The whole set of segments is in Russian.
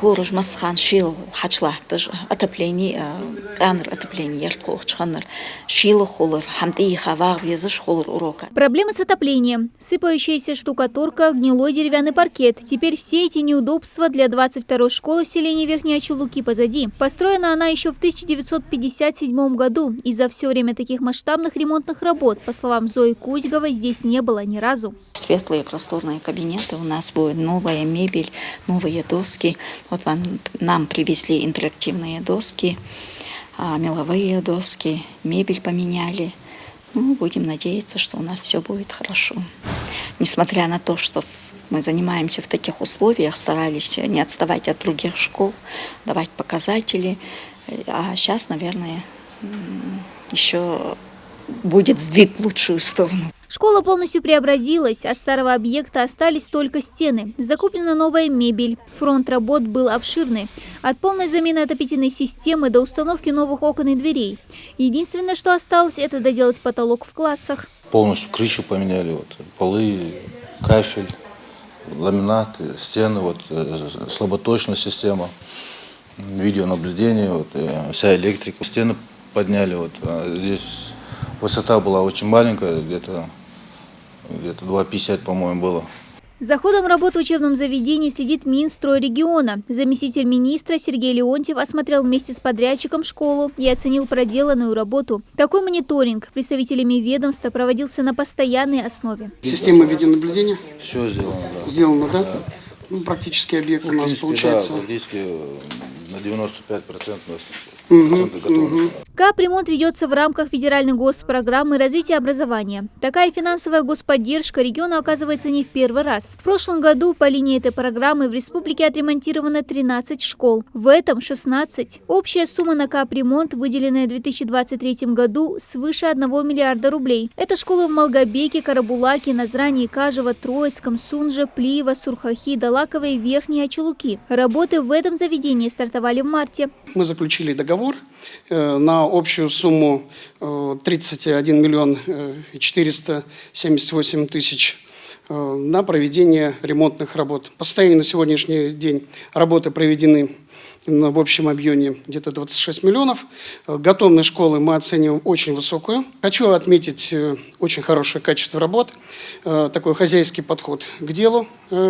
Курж масхан шил хачлахтаж отопление канр отопление яркох чханр шил холор хамти хавар везеш холор урока. Проблемы с отоплением. Сыпающаяся штукатурка, гнилой деревянный паркет. Теперь все эти неудобства для 22-й школы в селении Верхние Ачулуки позади. Построена она еще в 1957 году. И за все время таких масштабных ремонтных работ, по словам Зои Кузьговой, здесь не было ни разу. Светлые просторные кабинеты, у нас будет новая мебель, новые доски. Вот нам привезли интерактивные доски, меловые доски, мебель поменяли. Ну, будем надеяться, что у нас все будет хорошо. Несмотря на то, что мы занимаемся в таких условиях, старались не отставать от других школ, давать показатели. А сейчас, наверное, еще будет сдвиг в лучшую сторону. Школа полностью преобразилась, от старого объекта остались только стены. Закуплена новая мебель. Фронт работ был обширный. От полной замены отопительной системы до установки новых окон и дверей. Единственное, что осталось, это доделать потолок в классах. Полностью крышу поменяли, полы, кафель, ламинат, стены, слаботочная система, видеонаблюдение, вся электрика. Стены подняли, здесь высота была очень маленькая, где-то 2,50, по-моему, было. За ходом работы в учебном заведении следит Минстройрегиона. Заместитель министра Сергей Леонтьев осмотрел вместе с подрядчиком школу и оценил проделанную работу. Такой мониторинг представителями ведомства проводился на постоянной основе. Система видеонаблюдения? Все сделано, да. Сделано, да? Ну, практически объект у нас получается. Да, практически на 95% готов. Капремонт ведется в рамках федеральной госпрограммы развития образования. Такая финансовая господдержка региону оказывается не в первый раз. В прошлом году по линии этой программы в республике отремонтировано 13 школ. В этом 16. Общая сумма на капремонт, выделенная в 2023 году, свыше 1 миллиарда рублей. Это школы в Малгобеке, Карабулаке, Назране, Кажево, Троицком, Сунже, Плиево, Сурхахи, Далаково и Верхние Ачулуки. Работы в этом заведении стартовали в марте. Мы заключили договор на общую сумму 31 миллион 478 тысяч на проведение ремонтных работ. По состоянию на сегодняшний день работы проведены в общем объеме где-то 26 миллионов. Готовность школы мы оцениваем очень высокую. Хочу отметить очень хорошее качество работ, такой хозяйский подход к делу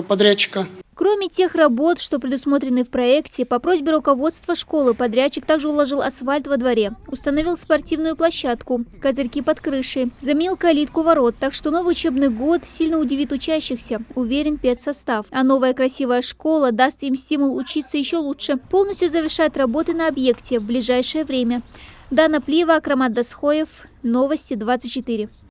подрядчика. Кроме тех работ, что предусмотрены в проекте, по просьбе руководства школы подрядчик также уложил асфальт во дворе, установил спортивную площадку, козырьки под крышей, заменил калитку ворот, так что новый учебный год сильно удивит учащихся, уверен педсостав. А новая красивая школа даст им стимул учиться еще лучше. Полностью завершает работы на объекте в ближайшее время. Дана Плиева, Акрамат Дасхоев, Новости 24.